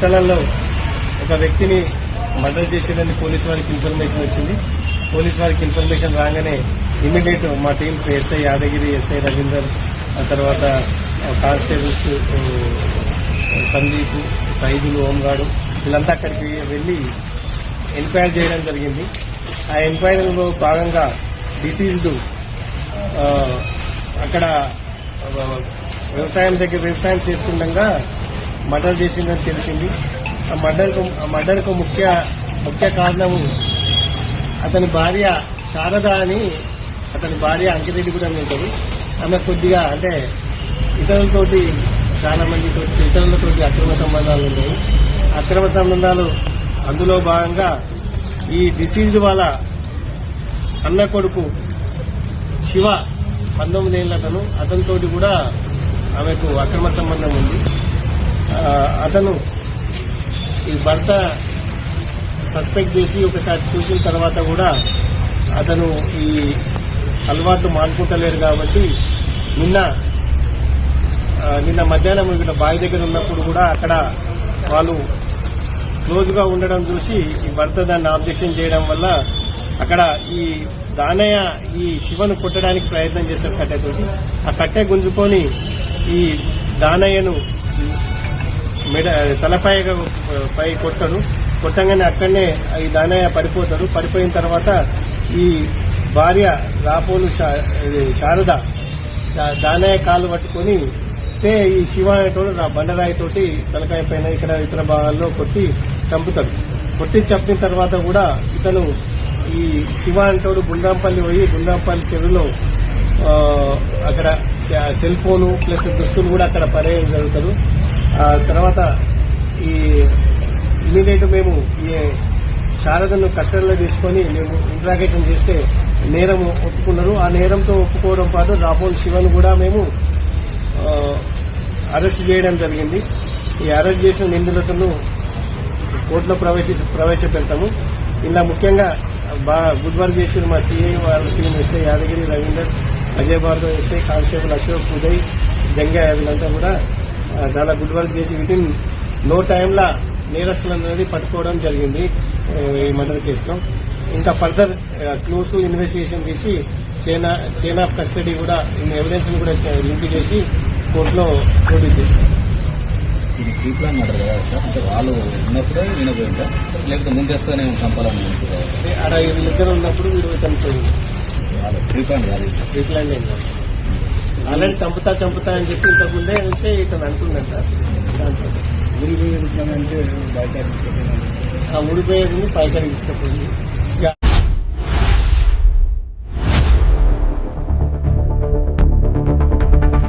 కొత్తలలో ఒక వ్యక్తిని murder చేసేదని police వారికి ఇన్ఫర్మేషన్ వచ్చింది. పోలీసు వారికి ఇన్ఫర్మేషన్ రాగానే ఇమ్మీడియట్ మా teams SI Yadagiri, SI Ravinder, ఆ తర్వాత కానిస్టేబుల్స్ సందీప్, సైదులు, హోంగార్డు వీళ్ళంతా అక్కడికి వెళ్లి ఎంక్వైరీ చేయడం జరిగింది. ఆ ఎంక్వైరీలో భాగంగా డిసీజ్డ్ అక్కడ వ్యవసాయం చేస్తుండగా మర్డర్ చేసిందని తెలిసింది. ఆ మర్డర్కు ముఖ్య కారణము అతని భార్య శారద అని, అతని భార్య అంకిరెడ్డి కూడా ఉంటుంది. ఆమె కొద్దిగా అంటే ఇతరులతోటి అక్రమ సంబంధాలు ఉన్నాయి. అక్రమ సంబంధాలు అందులో భాగంగా ఈ డిసీజ్ వాళ్ళ అన్న కొడుకు శివ 19 ఏళ్ల అతనితోటి కూడా ఆమెకు అక్రమ సంబంధం ఉంది. అతను ఈ భర్త సస్పెక్ట్ చేసి ఒకసారి చూసిన తర్వాత కూడా అతను ఈ అలవాట్లు మానుకుంటలేరు కాబట్టి నిన్న మధ్యాహ్నం ఇక్కడ బావి దగ్గర ఉన్నప్పుడు కూడా అక్కడ వాళ్ళు క్లోజ్ గా ఉండడం చూసి ఈ భర్త దాన్ని ఆబ్జెక్షన్ చేయడం వల్ల అక్కడ ఈ దానయ్య ఈ శివను కొట్టడానికి ప్రయత్నం చేశారు కట్టెతోటి. ఆ కట్టె గుంజుకొని ఈ దానయ్యను తలపై కొట్టంగానే అక్కడనే ఈ దానయ్య పడిపోతాడు. పడిపోయిన తర్వాత ఈ భార్య రాపోలు శారద దానయ్య కాలు పట్టుకొని ఈ శివ అనేటోడు బండరాయితోటి తలకాయ పైన ఇక్కడ ఇతర భాగాల్లో కొట్టి చంపుతాడు. కొట్టి చంపిన తర్వాత కూడా ఇతను ఈ శివ అంటోడు గుండ్రాంపల్లి పోయి గుండ్రాంపల్లి చెరువులో అక్కడ సెల్ ఫోను ప్లస్ దుస్తులు కూడా అక్కడ పడేయడం జరుగుతుంది. ఆ తర్వాత ఈ ఇమీడియట్ మేము ఈ శారదను కస్టడీలో తీసుకొని మేము ఇంట్రాగేషన్ చేస్తే నేరం ఒప్పుకున్నారు. ఆ నేరంతో ఒప్పుకోవడం పాటు రాపోల్ శివను కూడా మేము అరెస్ట్ చేయడం జరిగింది. ఈ అరెస్ట్ చేసిన నిందితులను కోర్టులో ప్రవేశపెడతాము. ఇలా ముఖ్యంగా గుడ్ వర్క్ చేసిన మా సిఐ వాళ్ళ team, SI Yadagiri, Ravinder, Ajay Bhargav, SI constable Ashok, Uday, Janga వీళ్ళంతా కూడా చాలా గుడ్ వర్క్ చేసి వితిన్ నో టైంలా నేరస్తులు అనేది పట్టుకోవడం జరిగింది ఈ మర్డర్ కేసులో. ఇంకా ఫర్దర్ క్లూస్ ఇన్వెస్టిగేషన్ తీసి చైన్ ఆఫ్ కస్టడీ కూడా ఎవిడెన్స్ కూడా లింక్ చేసి కోర్టులో ప్రొడ్యూస్ చేస్తాం. ఇది ప్రీ ప్లాన్ మర్డర్ కదా సార్? అంటే వాళ్ళు ఉన్నప్పుడే వినపోయిందా లేకపోతే ముందేస్తూనే చంపాలని అక్కడ వీళ్ళిద్దరు ఉన్నప్పుడు వీడు చనిపోయింది. వాళ్ళు ప్రీ ప్లాన్ కాదు, ప్రీ ప్లాన్ ఏం కాదు. ఆల్రెడీ చంపుతా అని చెప్పి ఇంతకు ముందే నుంచే ఇతను అంటుందంట. దాంతో ఊరిపోయి అంటే బయట ఊడిపోయేది పైకి తీసుకుపోయింది.